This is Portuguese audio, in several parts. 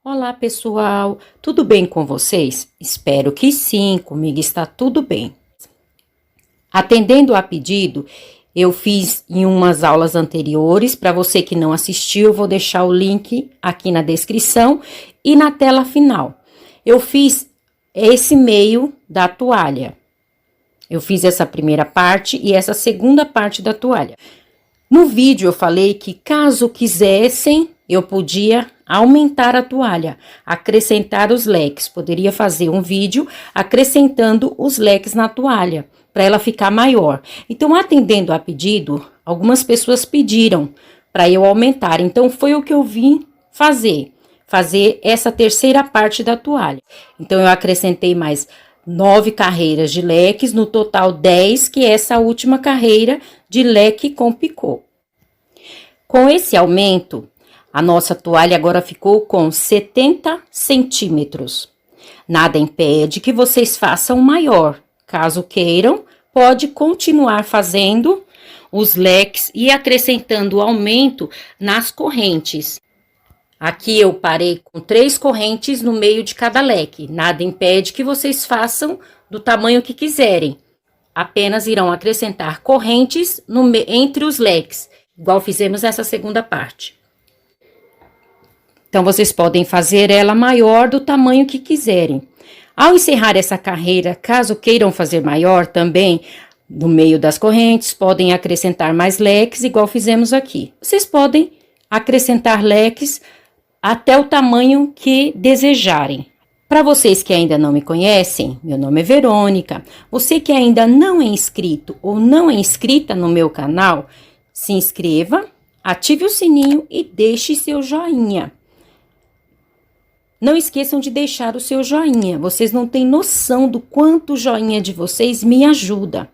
Olá, pessoal! Tudo bem com vocês? Espero que sim, comigo está tudo bem. Atendendo a pedido, eu fiz em umas aulas anteriores. Para você que não assistiu, eu vou deixar o link aqui na descrição e na tela final. Eu fiz esse meio da toalha. Eu fiz essa primeira parte e essa segunda parte da toalha. No vídeo eu falei que caso quisessem, eu podia aumentar a toalha, acrescentar os leques. Poderia fazer um vídeo acrescentando os leques na toalha, para ela ficar maior. Então, atendendo a pedido, algumas pessoas pediram para eu aumentar. Então, foi o que eu vim fazer essa terceira parte da toalha. Então, eu acrescentei mais 9 carreiras de leques, no total 10, que é essa última carreira de leque com picô. Com esse aumento, a nossa toalha agora ficou com 70 centímetros. Nada impede que vocês façam maior. Caso queiram, pode continuar fazendo os leques e acrescentando o aumento nas correntes. Aqui eu parei com 3 correntes no meio de cada leque. Nada impede que vocês façam do tamanho que quiserem. Apenas irão acrescentar correntes entre os leques, igual fizemos nessa segunda parte. Então, vocês podem fazer ela maior do tamanho que quiserem. Ao encerrar essa carreira, caso queiram fazer maior também, no meio das correntes, podem acrescentar mais leques, igual fizemos aqui. Vocês podem acrescentar leques até o tamanho que desejarem. Para vocês que ainda não me conhecem, meu nome é Verônica. Você que ainda não é inscrito ou não é inscrita no meu canal, se inscreva, ative o sininho e deixe seu joinha. Não esqueçam de deixar o seu joinha. Vocês não têm noção do quanto o joinha de vocês me ajuda.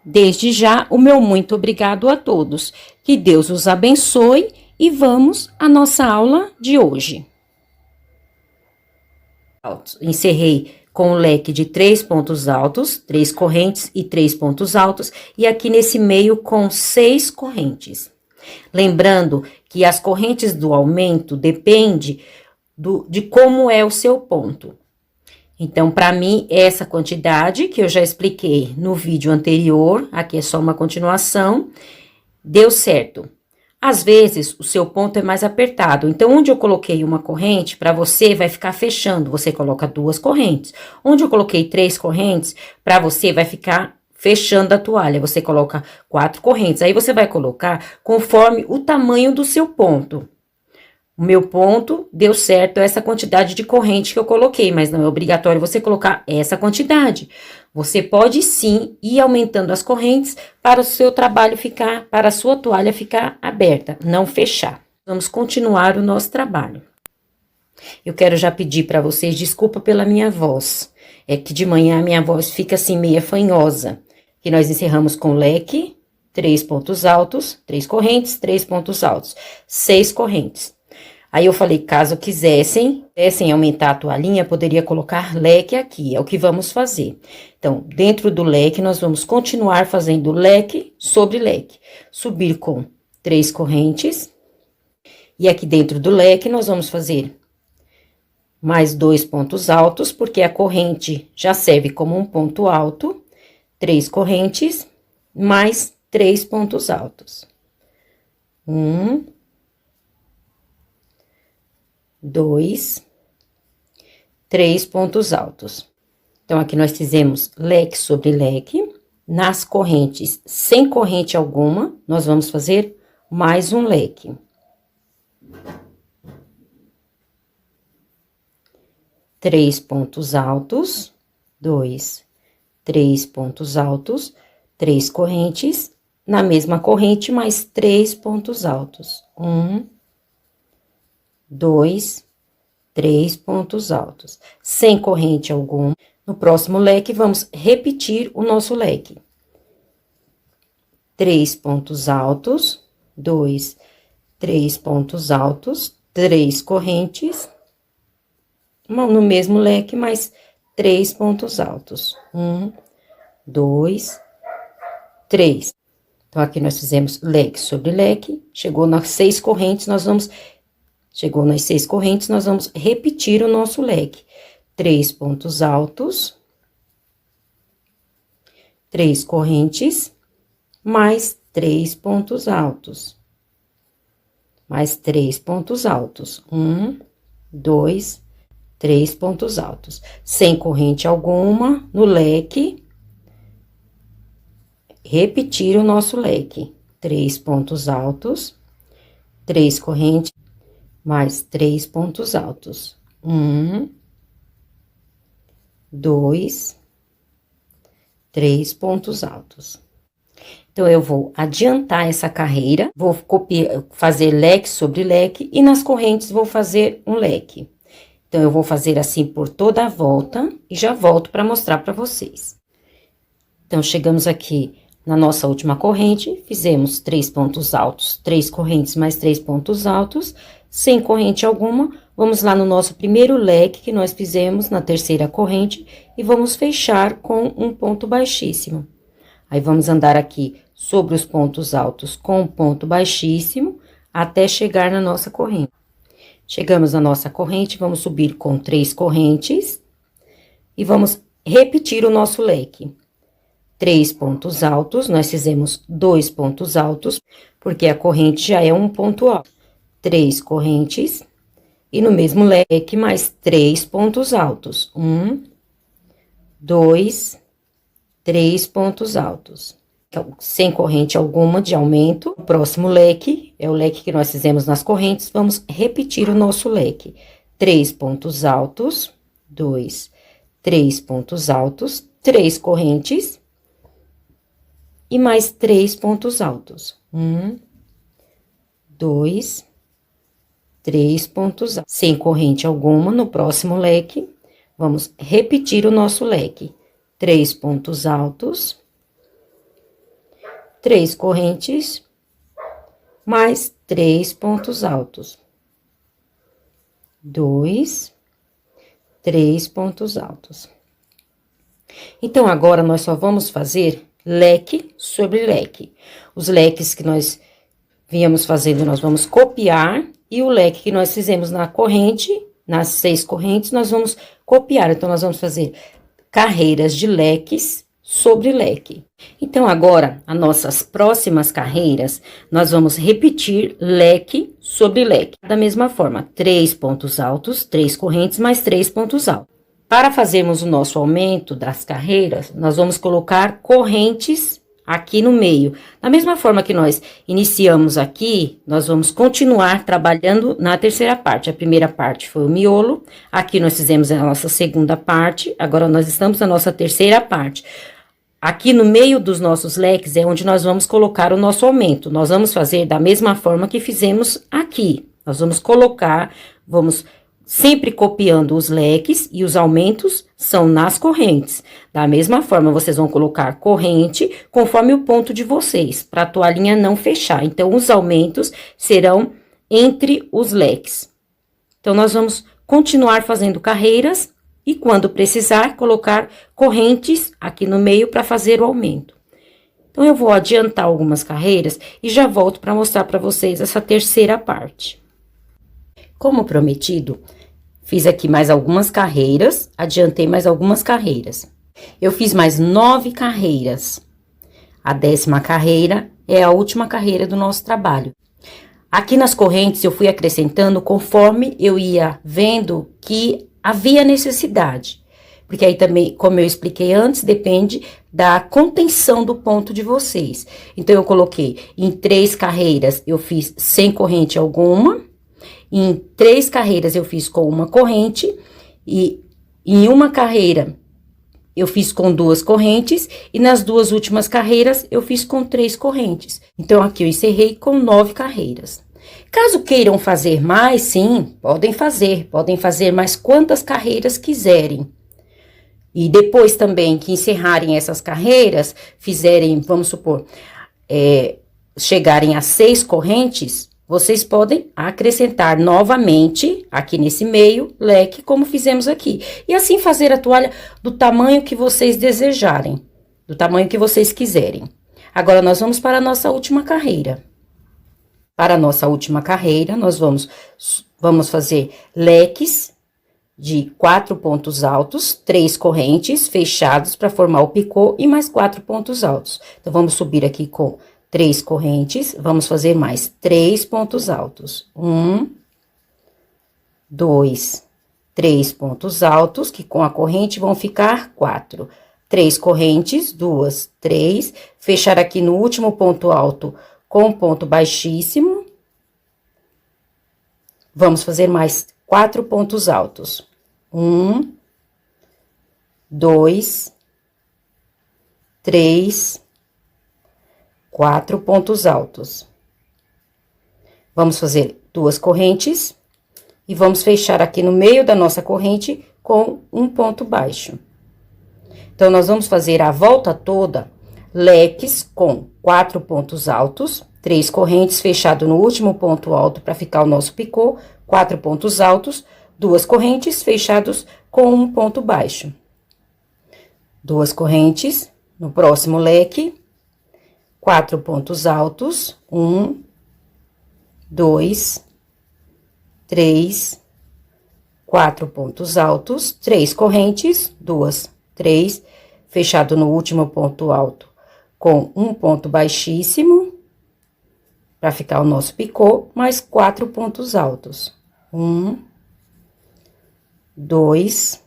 Desde já, o meu muito obrigado a todos. Que Deus os abençoe e vamos à nossa aula de hoje. Encerrei com o leque de 3 pontos altos, 3 correntes e 3 pontos altos, e aqui nesse meio com 6 correntes. Lembrando que as correntes do aumento depende de como é o seu ponto. Então, para mim, essa quantidade que eu já expliquei no vídeo anterior, aqui é só uma continuação, deu certo. Às vezes, o seu ponto é mais apertado. Então, onde eu coloquei uma corrente, para você vai ficar fechando. Você coloca 2 correntes. Onde eu coloquei 3 correntes, para você vai ficar fechando a toalha. Você coloca 4 correntes. Aí, você vai colocar conforme o tamanho do seu ponto. O meu ponto deu certo essa quantidade de corrente que eu coloquei, mas não é obrigatório você colocar essa quantidade. Você pode sim ir aumentando as correntes para o seu trabalho ficar, para a sua toalha ficar aberta, não fechar. Vamos continuar o nosso trabalho. Eu quero já pedir para vocês desculpa pela minha voz. É que de manhã a minha voz fica assim meia fanhosa. Que nós encerramos com leque, 3 pontos altos, 3 correntes, 3 pontos altos, 6 correntes. Aí, eu falei, caso quisessem aumentar a toalhinha, poderia colocar leque aqui, é o que vamos fazer. Então, dentro do leque, nós vamos continuar fazendo leque sobre leque. Subir com 3 correntes. E aqui dentro do leque, nós vamos fazer mais 2 pontos altos, porque a corrente já serve como um ponto alto. 3 correntes, mais 3 pontos altos. 1... 2, 3 pontos altos. Então, aqui nós fizemos leque sobre leque. Nas correntes, sem corrente alguma, nós vamos fazer mais um leque. Três pontos altos, 2, 3 pontos altos, 3 correntes. Na mesma corrente, mais 3 pontos altos. 1, 2, 3 pontos altos, sem corrente alguma. No próximo leque, vamos repetir o nosso leque. 3 pontos altos, 2, 3 pontos altos, 3 correntes. No mesmo leque, mais 3 pontos altos. 1, 2, 3. Então, aqui nós fizemos leque sobre leque. Chegou nas 6 correntes, nós vamos Chegou nas 6 correntes, nós vamos repetir o nosso leque. 3 pontos altos, 3 correntes, mais 3 pontos altos. Mais 3 pontos altos. 1, 2, 3 pontos altos. Sem corrente alguma no leque. Repetir o nosso leque. 3 pontos altos, 3 correntes, mais 3 pontos altos. 1, 2, 3 pontos altos. Então, eu vou adiantar essa carreira, vou fazer leque sobre leque, e nas correntes vou fazer um leque. Então, eu vou fazer assim por toda a volta, e já volto para mostrar para vocês. Então, chegamos aqui na nossa última corrente, fizemos 3 pontos altos, 3 correntes mais 3 pontos altos, sem corrente alguma, vamos lá no nosso primeiro leque que nós fizemos na terceira corrente, e vamos fechar com um ponto baixíssimo. Aí, vamos andar aqui sobre os pontos altos com um ponto baixíssimo, até chegar na nossa corrente. Chegamos na nossa corrente, vamos subir com 3 correntes, e vamos repetir o nosso leque. 3 pontos altos, nós fizemos 2 pontos altos, porque a corrente já é um ponto alto. 3 correntes, e no mesmo leque, mais 3 pontos altos. 1, 2, 3 pontos altos. Então, sem corrente alguma de aumento. O próximo leque é o leque que nós fizemos nas correntes. Vamos repetir o nosso leque. 3 pontos altos, 2, 3 pontos altos, 3 correntes, e mais 3 pontos altos. 1, 2, 3 pontos altos. Sem corrente alguma no próximo leque, vamos repetir o nosso leque. 3 pontos altos, 3 correntes, mais 3 pontos altos. 2, 3 pontos altos. Então, agora, nós só vamos fazer leque sobre leque. Os leques que nós víamos fazendo, nós vamos copiar, e o leque que nós fizemos na corrente, nas 6 correntes, nós vamos copiar. Então, nós vamos fazer carreiras de leques sobre leque. Então, agora, as nossas próximas carreiras, nós vamos repetir leque sobre leque. Da mesma forma, 3 pontos altos, 3 correntes, mais 3 pontos altos. Para fazermos o nosso aumento das carreiras, nós vamos colocar correntes aqui no meio. Da mesma forma que nós iniciamos aqui, nós vamos continuar trabalhando na terceira parte. A primeira parte foi o miolo, aqui nós fizemos a nossa segunda parte, agora nós estamos na nossa terceira parte. Aqui no meio dos nossos leques é onde nós vamos colocar o nosso aumento. Nós vamos fazer da mesma forma que fizemos aqui. Nós vamos colocar, vamos sempre copiando os leques, e os aumentos são nas correntes. Da mesma forma, vocês vão colocar corrente conforme o ponto de vocês, para a toalhinha não fechar. Então, os aumentos serão entre os leques. Então, nós vamos continuar fazendo carreiras, e quando precisar, colocar correntes aqui no meio para fazer o aumento. Então, eu vou adiantar algumas carreiras e já volto para mostrar para vocês essa terceira parte. Como prometido, fiz aqui mais algumas carreiras, adiantei mais algumas carreiras. Eu fiz mais 9 carreiras. A 10ª carreira é a última carreira do nosso trabalho. Aqui nas correntes eu fui acrescentando conforme eu ia vendo que havia necessidade. Porque aí também, como eu expliquei antes, depende da contenção do ponto de vocês. Então, eu coloquei em 3 carreiras, eu fiz sem corrente alguma. Em 3 carreiras eu fiz com uma corrente, e em uma carreira eu fiz com 2 correntes, e nas 2 últimas carreiras eu fiz com 3 correntes. Então, aqui eu encerrei com 9 carreiras. Caso queiram fazer mais, sim, podem fazer mais quantas carreiras quiserem. E depois também que encerrarem essas carreiras, fizerem, vamos supor, chegarem a 6 correntes, vocês podem acrescentar novamente, aqui nesse meio, leque, como fizemos aqui. E assim fazer a toalha do tamanho que vocês desejarem, do tamanho que vocês quiserem. Agora, nós vamos para a nossa última carreira. Para a nossa última carreira, nós vamos Vamos fazer leques de 4 pontos altos, 3 correntes fechados para formar o picô e mais 4 pontos altos. Então, vamos subir aqui com 3 correntes, vamos fazer mais 3 pontos altos. 1, 2, 3 pontos altos, que com a corrente vão ficar 4. 3 correntes, 2, 3, fechar aqui no último ponto alto com ponto baixíssimo. Vamos fazer mais 4 pontos altos. 1, 2, 3, 4 pontos altos. Vamos fazer 2 correntes e vamos fechar aqui no meio da nossa corrente com um ponto baixo. Então, nós vamos fazer a volta toda leques com 4 pontos altos, 3 correntes fechado no último ponto alto para ficar o nosso picô, 4 pontos altos, 2 correntes fechados com um ponto baixo. 2 correntes no próximo leque, 4 pontos altos, 1, 2, 3, 4 pontos altos, 3 correntes, 2, 3, fechado no último ponto alto com um ponto baixíssimo, para ficar o nosso picô, mais 4 pontos altos. 1, 2,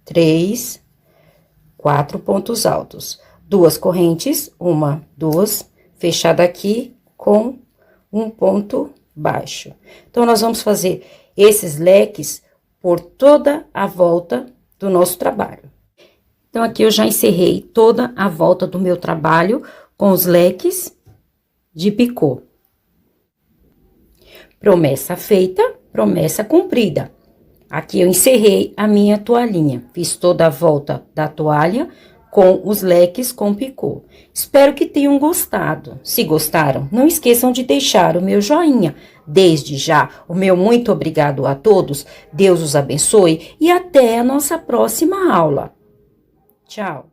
3, 4 pontos altos. 2 correntes, 1, 2, fechada aqui com um ponto baixo. Então, nós vamos fazer esses leques por toda a volta do nosso trabalho. Então, aqui eu já encerrei toda a volta do meu trabalho com os leques de picô. Promessa feita, promessa cumprida. Aqui eu encerrei a minha toalhinha. Fiz toda a volta da toalha com os leques com picô. Espero que tenham gostado. Se gostaram, não esqueçam de deixar o meu joinha. Desde já, o meu muito obrigado a todos. Deus os abençoe e até a nossa próxima aula. Tchau!